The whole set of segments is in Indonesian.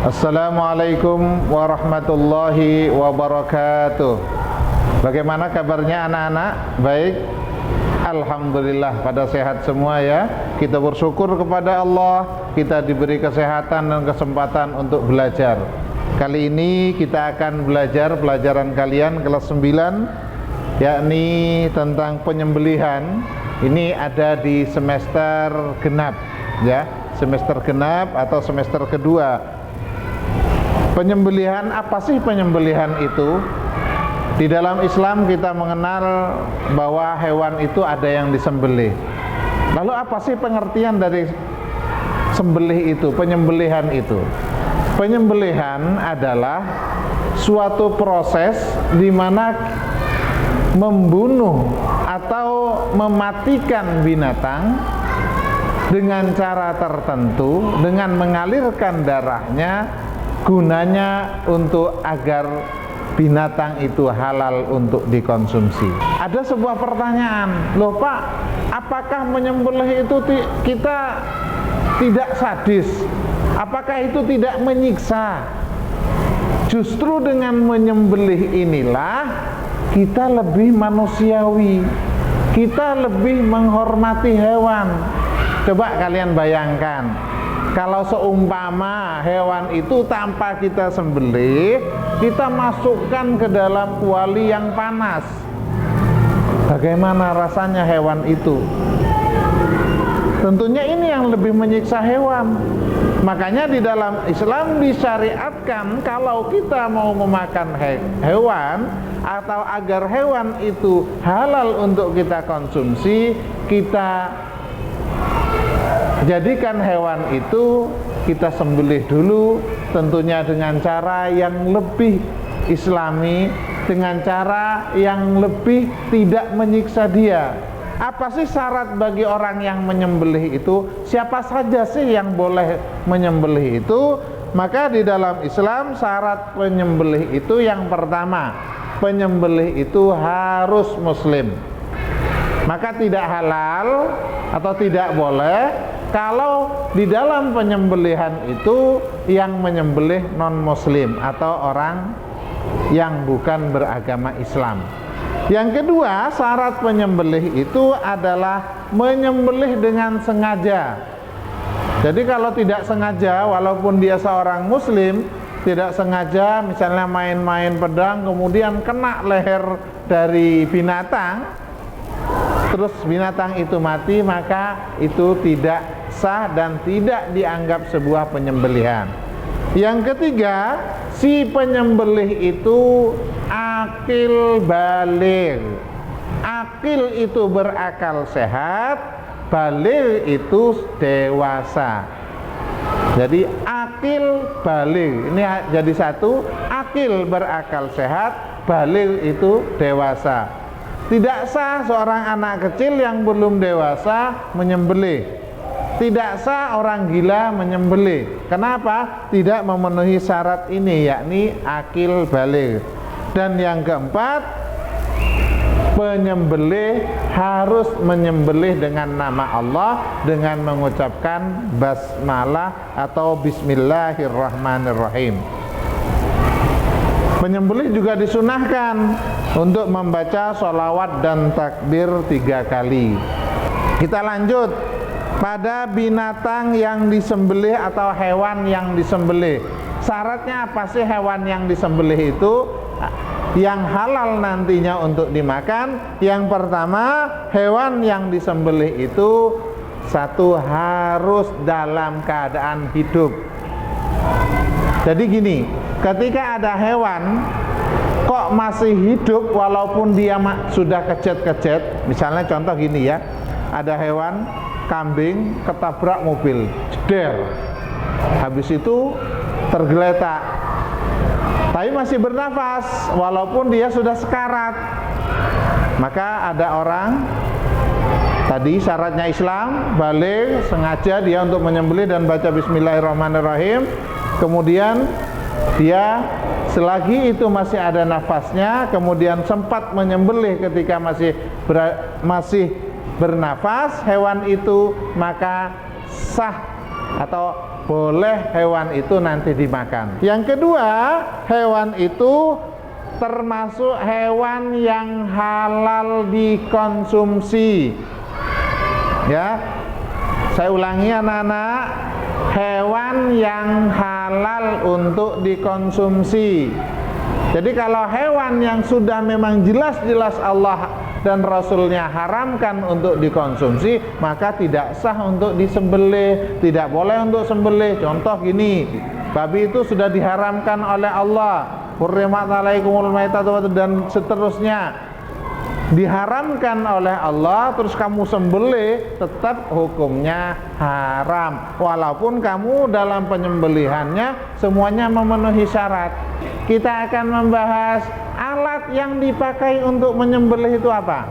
Assalamualaikum warahmatullahi wabarakatuh. Bagaimana kabarnya anak-anak? Baik? Alhamdulillah pada sehat semua ya. Kita bersyukur kepada Allah, kita diberi kesehatan dan kesempatan untuk belajar. Kali ini kita akan belajar pelajaran kalian kelas 9, yakni tentang penyembelihan. Ini ada di semester genap ya, semester genap atau semester kedua. Penyembelihan, apa sih penyembelihan itu? Di dalam Islam kita mengenal bahwa hewan itu ada yang disembelih. Lalu apa sih pengertian dari sembelih itu, penyembelihan itu? Penyembelihan adalah suatu proses di mana membunuh atau mematikan binatang dengan cara tertentu, dengan mengalirkan darahnya, gunanya untuk agar binatang itu halal untuk dikonsumsi. Ada sebuah pertanyaan, loh Pak, apakah menyembelih itu kita tidak sadis? Apakah itu tidak menyiksa? Justru dengan menyembelih inilah kita lebih manusiawi, kita lebih menghormati hewan. Coba kalian bayangkan, kalau seumpama hewan itu tanpa kita sembelih, kita masukkan ke dalam kuali yang panas, bagaimana rasanya hewan itu? Tentunya ini yang lebih menyiksa hewan. Makanya di dalam Islam disyariatkan kalau kita mau memakan hewan atau agar hewan itu halal untuk kita konsumsi, kita jadikan hewan itu kita sembelih dulu, tentunya dengan cara yang lebih islami, dengan cara yang lebih tidak menyiksa dia. Apa sih syarat bagi orang yang menyembelih itu? Siapa saja sih yang boleh menyembelih itu? Maka di dalam Islam syarat penyembelih itu yang pertama, penyembelih itu harus muslim. Maka tidak halal atau tidak boleh kalau di dalam penyembelihan itu yang menyembelih non-muslim atau orang yang bukan beragama Islam. Yang kedua, syarat penyembelih itu adalah menyembelih dengan sengaja. Jadi kalau tidak sengaja, walaupun dia seorang muslim, tidak sengaja misalnya main-main pedang kemudian kena leher dari binatang, terus binatang itu mati, maka itu tidak sah dan tidak dianggap sebuah penyembelihan. Yang ketiga, si penyembelih itu akil baligh. Akil itu berakal sehat, baligh itu dewasa. Jadi akil baligh ini jadi satu, akil berakal sehat, baligh itu dewasa. Tidak sah seorang anak kecil yang belum dewasa menyembelih. Tidak sah orang gila menyembelih. Kenapa? Tidak memenuhi syarat ini, yakni akil baligh. Dan yang keempat, penyembelih harus menyembelih dengan nama Allah dengan mengucapkan basmalah atau bismillahirrahmanirrahim. Penyembelih juga disunahkan untuk membaca sholawat dan takbir 3 kali. Kita lanjut pada binatang yang disembelih atau hewan yang disembelih. Syaratnya apa sih hewan yang disembelih itu yang halal nantinya untuk dimakan? Yang pertama, hewan yang disembelih itu satu, harus dalam keadaan hidup. Jadi gini, ketika ada hewan kok masih hidup walaupun dia sudah kecet-kecet, misalnya contoh gini ya, ada hewan kambing ketabrak mobil, jeder, habis itu tergeletak, tapi masih bernafas walaupun dia sudah sekarat. Maka ada orang, tadi syaratnya Islam, baligh, sengaja dia untuk menyembelih dan baca bismillahirrahmanirrahim. Kemudian dia selagi itu masih ada nafasnya, kemudian sempat menyembelih ketika masih bernafas hewan itu, maka sah atau boleh hewan itu nanti dimakan. Yang kedua, hewan itu termasuk hewan yang halal dikonsumsi. Ya, saya ulangi anak-anak, hewan yang halal untuk dikonsumsi. Jadi kalau hewan yang sudah memang jelas-jelas Allah dan Rasulnya haramkan untuk dikonsumsi, maka tidak sah untuk disembelih, tidak boleh untuk sembelih. Contoh gini, babi itu sudah diharamkan oleh Allah, hurrimat alaikumul maitatu dan seterusnya, diharamkan oleh Allah, terus kamu sembelih, tetap hukumnya haram walaupun kamu dalam penyembelihannya semuanya memenuhi syarat. Kita akan membahas alat yang dipakai untuk menyembelih itu apa,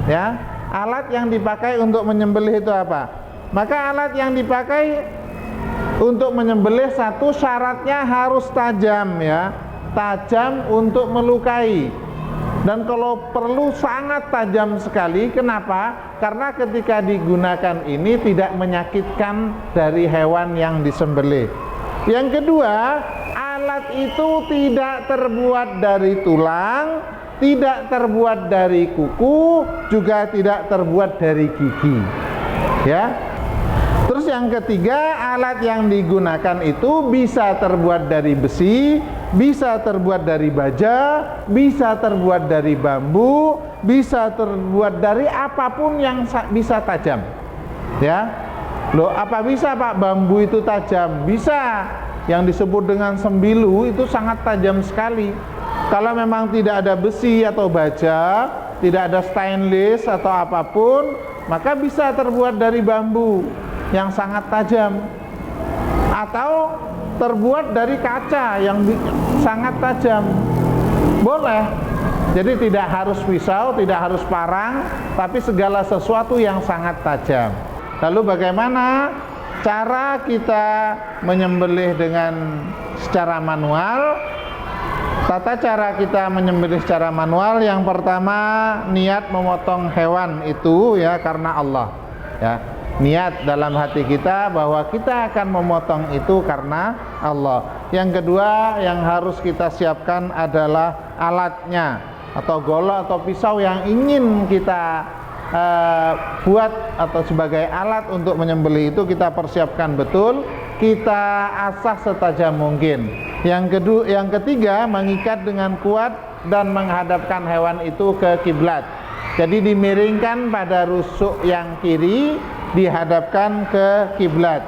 ya, alat yang dipakai untuk menyembelih itu apa. Maka alat yang dipakai untuk menyembelih, satu syaratnya harus tajam, ya, tajam untuk melukai. Dan kalau perlu sangat tajam sekali. Kenapa? Karena ketika digunakan ini tidak menyakitkan dari hewan yang disembelih. Yang kedua, alat itu tidak terbuat dari tulang, tidak terbuat dari kuku, juga tidak terbuat dari gigi. Ya. Terus yang ketiga, alat yang digunakan itu bisa terbuat dari besi, bisa terbuat dari baja, bisa terbuat dari bambu, bisa terbuat dari apapun yang bisa tajam. Ya. Loh, apa bisa Pak bambu itu tajam? Bisa. Yang disebut dengan sembilu itu sangat tajam sekali. Kalau memang tidak ada besi atau baja, tidak ada stainless atau apapun, maka bisa terbuat dari bambu yang sangat tajam, atau terbuat dari kaca yang sangat tajam, boleh. Jadi tidak harus pisau, tidak harus parang, tapi segala sesuatu yang sangat tajam. Lalu bagaimana cara kita menyembelih dengan secara manual? Tata cara kita menyembelih secara manual, yang pertama, niat memotong hewan itu ya karena Allah, ya. Niat dalam hati kita bahwa kita akan memotong itu karena Allah. Yang kedua yang harus kita siapkan adalah alatnya, atau golok atau pisau yang ingin kita buat atau sebagai alat untuk menyembelih itu kita persiapkan betul, kita asah setajam mungkin. Yang ketiga, mengikat dengan kuat dan menghadapkan hewan itu ke kiblat. Jadi dimiringkan pada rusuk yang kiri, dihadapkan ke kiblat.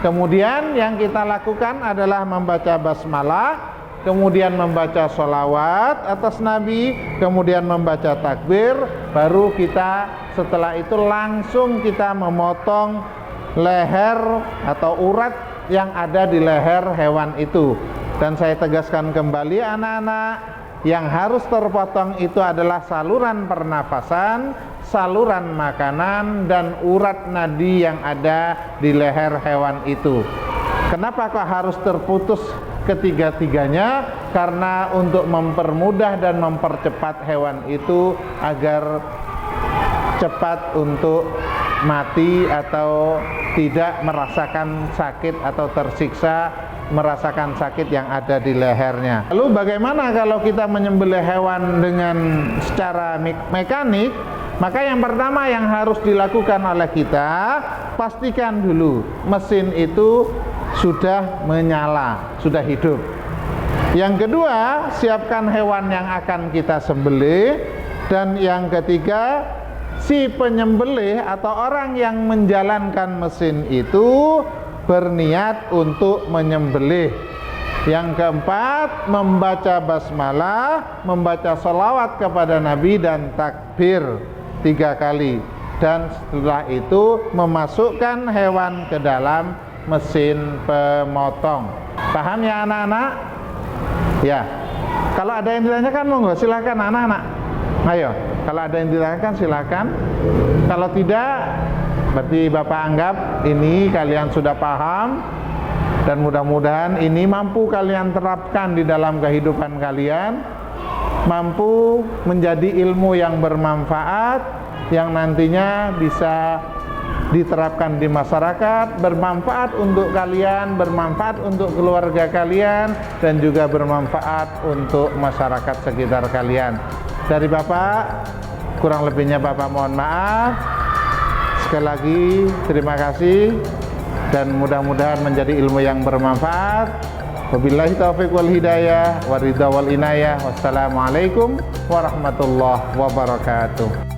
Kemudian yang kita lakukan adalah membaca basmalah, kemudian membaca sholawat atas Nabi, kemudian membaca takbir, baru kita setelah itu langsung kita memotong leher atau urat yang ada di leher hewan itu. Dan saya tegaskan kembali anak-anak, yang harus terpotong itu adalah saluran pernafasan, saluran makanan, dan urat nadi yang ada di leher hewan itu. Kenapa kok harus terputus ketiga-tiganya? Karena untuk mempermudah dan mempercepat hewan itu agar cepat untuk mati atau tidak merasakan sakit atau tersiksa merasakan sakit yang ada di lehernya. Lalu bagaimana kalau kita menyembelih hewan dengan secara mekanik? Maka yang pertama yang harus dilakukan oleh kita, pastikan dulu mesin itu sudah menyala, sudah hidup. Yang kedua, siapkan hewan yang akan kita sembelih. Dan yang ketiga, si penyembelih atau orang yang menjalankan mesin itu berniat untuk menyembelih. Yang keempat, membaca basmalah, membaca sholawat kepada Nabi dan takbir 3 kali. Dan setelah itu memasukkan hewan ke dalam mesin pemotong. Paham ya anak-anak? Ya. Kalau ada yang ditanyakan monggo silakan anak-anak. Ayo, kalau ada yang ditanyakan silakan. Kalau tidak, berarti Bapak anggap ini kalian sudah paham, dan mudah-mudahan ini mampu kalian terapkan di dalam kehidupan kalian, mampu menjadi ilmu yang bermanfaat, yang nantinya bisa diterapkan di masyarakat, bermanfaat untuk kalian, bermanfaat untuk keluarga kalian, dan juga bermanfaat untuk masyarakat sekitar kalian. Dari Bapak, kurang lebihnya Bapak mohon maaf. Sekali lagi terima kasih, dan mudah-mudahan menjadi ilmu yang bermanfaat. Wabillahi taufiq wal hidayah, waridha wal inayah. Wassalamualaikum warahmatullahi wabarakatuh.